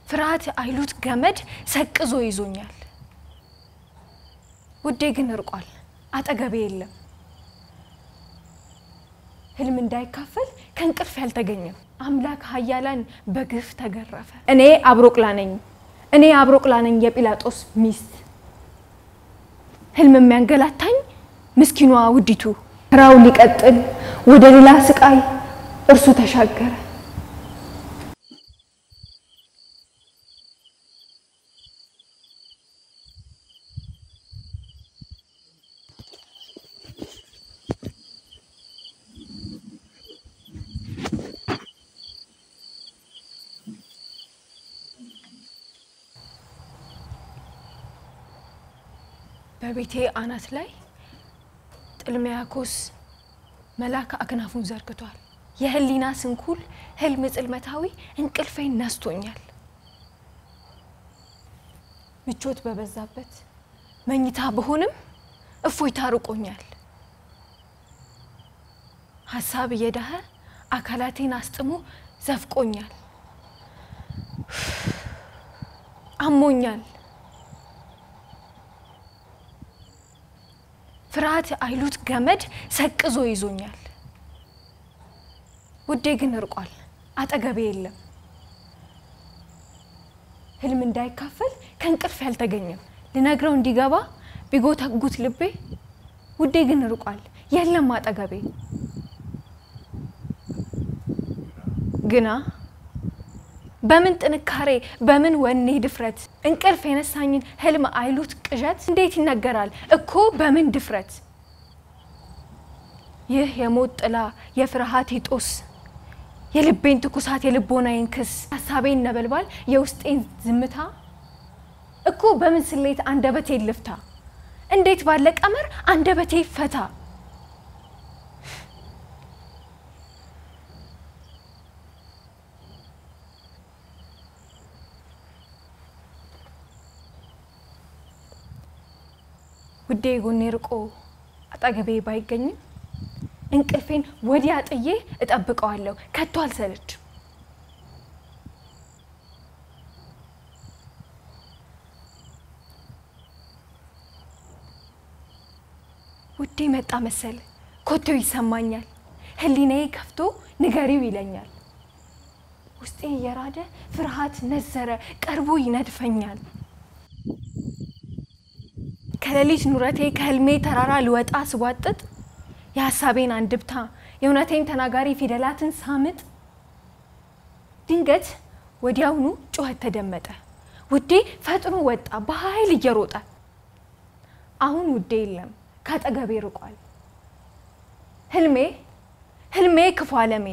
ፍርሃት አይሉት ገመድ ሰቅዞ ይዞኛል ውዴ ግን ርቋል አጠገቤ የለም ህልም እንዳይካፈል ከንቅርፍ ያልተገኘም አምላክ ኃያላን በግፍ ተገረፈ እኔ አብሮቅላ ነኝ የጲላጦስ ሚስት ህልም የሚያንገላታኝ ምስኪኗ ውዲቱ ራው ሊቀጥል ወደ ሌላ ስቃይ እርሱ ተሻገረ በቤቴ አናት ላይ ጥልሚያኮስ መላካ አክናፉን ዘርግቷል የህሊና ስንኩል ህልም ጽልመታዊ እንቅልፌን ነስቶኛል ምቾት በበዛበት መኝታ በሆንም እፎይታ ርቆኛል ሐሳብ የዳህ አካላቴን አስጥሞ ዘፍቆኛል አሞኛል ፍርሃት አይሉት ገመድ ሰቅዞ ይዞኛል ውዴ ግን ርቋል አጠገቤ የለም ህልም እንዳይካፈል ከንቅርፍ ያልተገኘም ልነግረው እንዲገባ ቢጎተጉት ልቤ ውዴ ግን ርቋል የለም አጠገቤ ግና በምን ጥንካሬ በምን ወኔ ድፍረት እንቅልፍ የነሳኝን ህልም አይሉት ቅዠት እንዴት ይነገራል እኮ በምን ድፍረት ይህ የሞት ጥላ የፍርሃት ጦስ የልቤን ትኩሳት የልቦናዬን ክስ ሐሳቤን ነበልባል የውስጤን ዝምታ እኮ በምን ስሌት አንደበቴ ልፍታ እንዴት ባለ ቀመር አንደበቴ ፈታ ውዴ ጎኔ ርቆ አጠገቤ ባይገኝ እንቅልፌን ወዲያ ጥዬ እጠብቀዋለሁ ከቶ አልሰለች ውዴ መጣ መሰል ኮቴው ይሰማኛል ህሊናዬ ከፍቶ ንገሪው ይለኛል ውስጤ የራደ ፍርሃት ነዘረ ቀርቦ ይነድፈኛል ከሌሊት ኑረቴ ከህልሜ ተራራ ልወጣ ስዋጥጥ የሐሳቤን አንድብታ የእውነቴን ተናጋሪ ፊደላትን ሳምጥ ድንገት ወዲያውኑ ጩኸት ተደመጠ ውዴ ፈጥኖ ወጣ በኃይል እየሮጠ አሁን ውዴ የለም ካጠገቤ ርቋል ህልሜ ክፉ ዓለሜ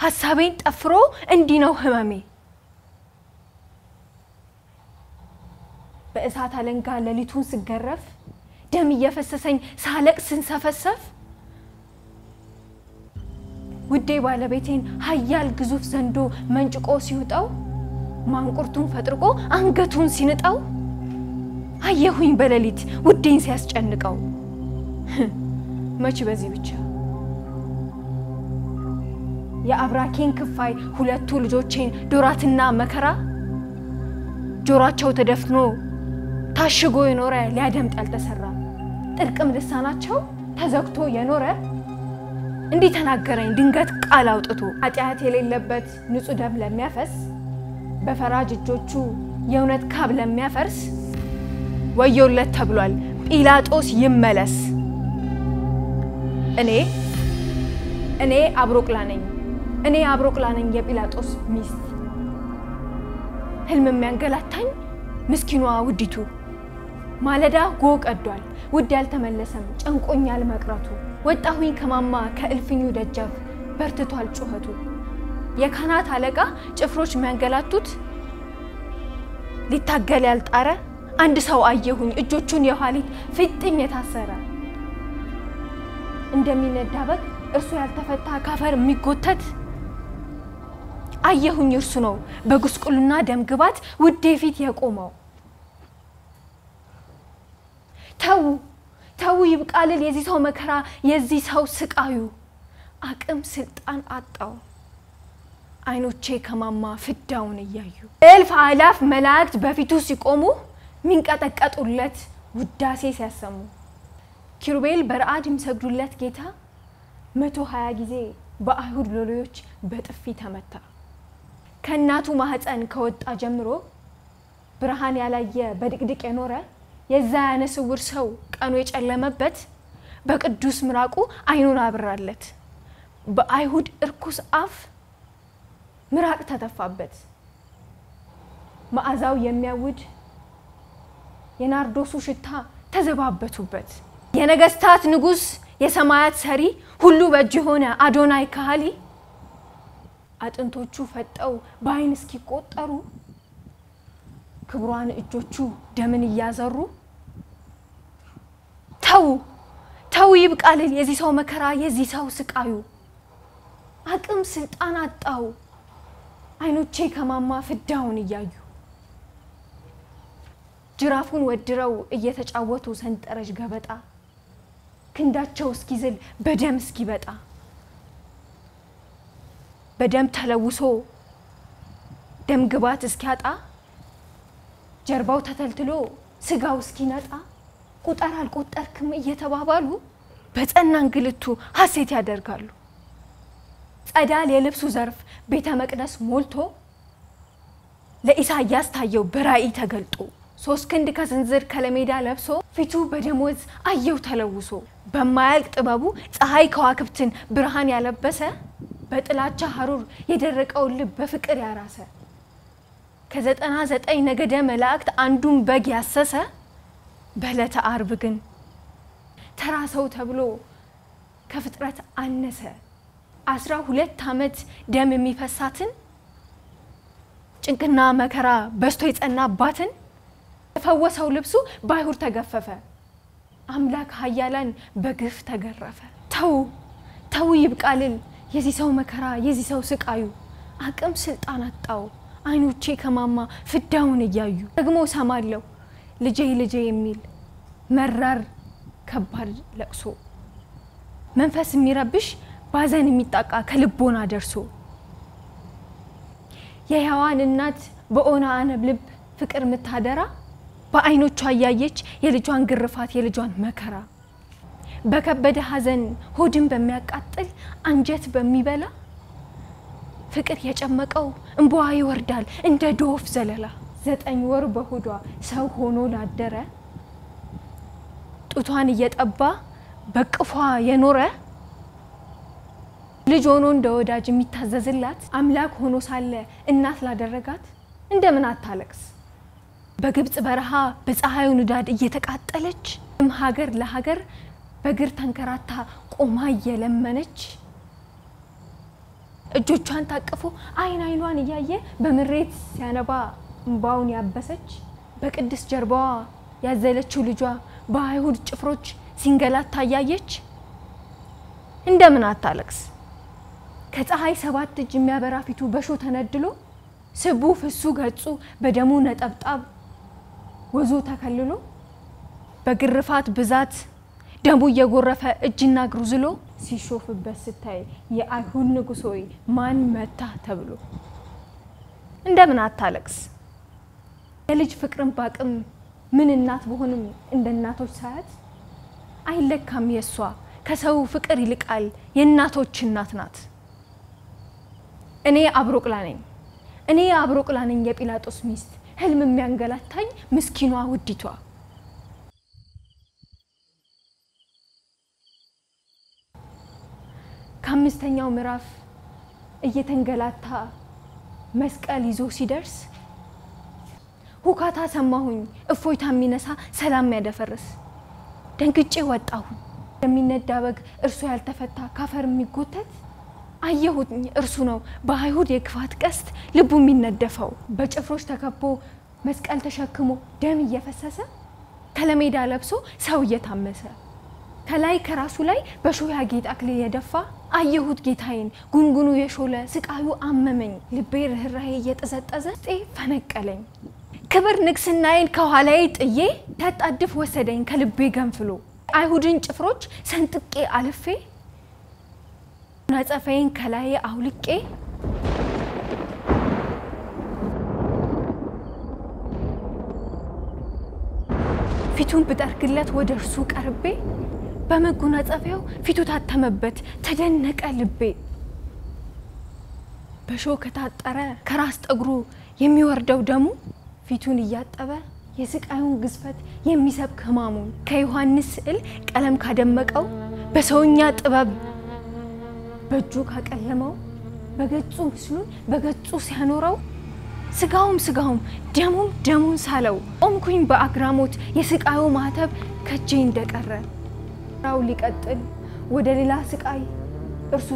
ሐሳቤን ጠፍሮ እንዲህ ነው ህመሜ በእሳት አለንጋ ለሊቱን ስገረፍ ደም እየፈሰሰኝ ሳለቅስ ስንሰፈሰፍ ውዴ ባለቤቴን ኃያል ግዙፍ ዘንዶ መንጭቆ ሲውጣው ማንቁርቱን ፈጥርቆ አንገቱን ሲንጣው አየሁኝ በሌሊት ውዴን ሲያስጨንቀው መች በዚህ ብቻ የአብራኬን ክፋይ ሁለቱ ልጆቼን ዶራትና መከራ ጆራቸው ተደፍኖ ታሽጎ የኖረ ሊያደምጥ ያልተሰራ ጥርቅም ልሳናቸው ተዘግቶ የኖረ እንዲህ ተናገረኝ ድንገት ቃል አውጥቶ አጥያት የሌለበት ንጹህ ደም ለሚያፈስ በፈራጅ እጆቹ የእውነት ካብ ለሚያፈርስ ወዮለት ተብሏል ጲላጦስ ይመለስ እኔ አብሮቅላ ነኝ የጲላጦስ ሚስት ህልም የሚያንገላታኝ ምስኪኗ ውዲቱ ማለዳ ጎ ቀዷል ውድ ያልተመለሰም ጨንቆኛል መቅረቱ ወጣሁኝ ከማማ ከእልፍኙ ደጃፍ በርትቷል ጩኸቱ የካህናት አለቃ ጭፍሮች የሚያንገላቱት ሊታገል ያልጣረ አንድ ሰው አየሁኝ እጆቹን የኋሊት ፍጥኝ የታሰረ እንደሚነዳ በግ እርሱ ያልተፈታ ካፈር የሚጎተት አየሁኝ እርሱ ነው በጉስቁልና ደም ግባት ውዴ ፊት የቆመው ተው ይብቃልል የዚህ ሰው መከራ የዚህ ሰው ስቃዩ አቅም ስልጣን አጣው አይኖቼ ከማማ ፍዳውን እያዩ እልፍ አላፍ መላእክት በፊቱ ሲቆሙ ሚንቀጠቀጡለት ውዳሴ ሲያሰሙ ኪሩቤል በረአድ የሚሰግዱለት ጌታ 120 ጊዜ በአይሁድ ሎሌዎች በጥፊ ተመታ ከናቱ ማህፀን ከወጣ ጀምሮ ብርሃን ያላየ በድቅድቅ የኖረ የዛ ያነስውር ሰው ቀኑ የጨለመበት በቅዱስ ምራቁ አይኑን አብራለት በአይሁድ እርኩስ አፍ ምራቅ ተተፋበት ማዕዛው የሚያውድ የናርዶሱ ሽታ ተዘባበቱበት የነገስታት ንጉስ የሰማያት ሰሪ ሁሉ በእጅ ሆነ አዶናይ ካህሊ አጥንቶቹ ፈጠው በአይን እስኪቆጠሩ ክብሯን እጆቹ ደምን ያዘሩ ተው ይብቃልል የዚህ ሰው መከራ የዚህ ሰው ስቃዩ አቅም ስልጣን አጣው አይኖቼ ከማማ ፍዳውን እያዩ ጅራፉን ወድረው እየተጫወቱ ሰንጠረዥ ገበጣ ክንዳቸው እስኪዝል በደም እስኪበጣ በደም ተለውሶ ደም ግባት እስኪያጣ ጀርባው ተተልትሎ ስጋው እስኪነጣ ቁጠር አልቆጠርክም እየተባባሉ በጸና እንግልቱ ሐሴት ያደርጋሉ ጸዳል የልብሱ ዘርፍ ቤተ መቅደስ ሞልቶ ለኢሳያስ ታየው በራእይ ተገልጦ 3 ክንድ ከስንዝር ከለሜዳ ለብሶ ፊቱ በደሞዝ አየው ተለውሶ በማያልቅ ጥበቡ ፀሐይ ከዋክብትን ብርሃን ያለበሰ በጥላቻ ሐሩር የደረቀው ልብ በፍቅር ያራሰ ከ99 ነገደ መላእክት አንዱን በግ ያሰሰ በለተ አርብ ግን ተራሰው ተብሎ ከፍጥረት አነሰ 12 ዓመት ደም የሚፈሳትን ጭንቅና መከራ በስቶ ይጸናባትን ተፈወሰው ልብሱ ባይሁር ተገፈፈ አምላክ ኃያላን በግፍ ተገረፈ ተው ይብቃልል የዚህ ሰው መከራ የዚህ ሰው ስቃዩ አቅም ስልጣን አጣው አይኖቼ ከማማ ፍዳውን እያዩ ደግሞ ሰማለው ልጄ የሚል መራር ከባድ ለቅሶ መንፈስ የሚረብሽ ባዘን የሚጣቃ ከልቦና ደርሶ የሕያዋን እናት በኦና አነብ ልብ ፍቅር ምታደራ በአይኖቿ ያየች የልጇን ግርፋት የልጇን መከራ በከበደ ሐዘን ሆድን በሚያቃጥል አንጀት በሚበላ ፍቅር የጨመቀው እንቧ ይወርዳል እንደ ዶፍ ዘለላ 9 ወር በሆዷ ሰው ሆኖ ላደረ ጡቷን እየጠባ በቅፏ የኖረ ልጅ ሆኖ እንደወዳጅ የሚታዘዝላት አምላክ ሆኖ ሳለ እናት ላደረጋት እንደምን አታለቅስ በግብጽ በረሃ በፀሐዩ ንዳድ እየተቃጠለች ሀገር ለሀገር በግር ተንከራታ ቆማ እየለመነች እጆቿን ታቅፎ አይኗን እያየ በምሬት ሲያነባ እንባውን ያበሰች በቅድስ ጀርባዋ ያዘለችው ልጇ በአይሁድ ጭፍሮች ሲንገላታ ያየች እንደምን አታለቅስ ከፀሐይ 7 እጅ የሚያበራ ፊቱ በሾ ተነድሎ ስቡ ፍሱ ገጹ በደሙ ነጠብጣብ ወዙ ተከልሎ በግርፋት ብዛት ደሙ እየጎረፈ እጅና እግሩ ዝሎ ሲሾፍበት ስታይ የአይሁድ ንጉሥ ሆይ ማን መታ ተብሎ እንደምን አታለቅስ የልጅ ፍቅርን ባቅም ምን እናት በሆንም እንደ እናቶች ሳያት አይለካም የሷ ከሰው ፍቅር ይልቃል የእናቶች እናት ናት እኔ አብሮቅላ ነኝ የጲላጦስ ሚስት ህልም የሚያንገላታኝ ምስኪኗ ውዲቷ ከአምስተኛው ምዕራፍ እየተንገላታ መስቀል ይዞ ሲደርስ ሁካታ ሰማሁኝ እፎይታ የሚነሳ ሰላም ያደፈርስ ደንግጬ ወጣሁ የሚነዳ በግ እርሱ ያልተፈታ ካፈር የሚጎተት አየሁት እርሱ ነው በአይሁድ የክፋት ቀስት ልቡ የሚነደፈው በጭፍሮች ተከቦ መስቀል ተሸክሞ ደም እየፈሰሰ ከለሜዳ ለብሶ ሰው እየታመሰ ከላይ ከራሱ ላይ በሾህ ያጌጥ አክሊል የደፋ አየሁት ጌታዬን ጉንጉኑ የሾለ ስቃዩ አመመኝ ልቤ ርህራሄ እየተዘጠዘ ፈነቀለኝ ክብር ንግስናዬን ከኋላዬ ጥዬ ታጣድፍ ወሰደኝ ከልቤ ገንፍሎ አይሁድን ጭፍሮች ሰንጥቄ አልፌ ናጸፈይን ከላይ አውልቄ ፊቱን ብጠርግለት ወደ እርሱ ቀርቤ በመጎናጸፊያው ፊቱ ታተመበት ተደነቀ ልቤ በሾህ ከታጠረ ከራስ ጠጉሩ የሚወርደው ደሙ ፊቱን እያጠበ የስቃዩን ግዝፈት የሚሰብክ ህማሙን ከዮሐንስ ስዕል ቀለም ካደመቀው በሰውኛ ጥበብ በእጁ ካቀለመው በገጹ ምስሉን በገጹ ሲያኖረው ስጋውም ደሙን ሳለው ቆምኩኝ በአግራሞት የስቃዩ ማተብ ከጄ እንደቀረ ራው ሊቀጥል ወደ ሌላ ስቃይ እርሱ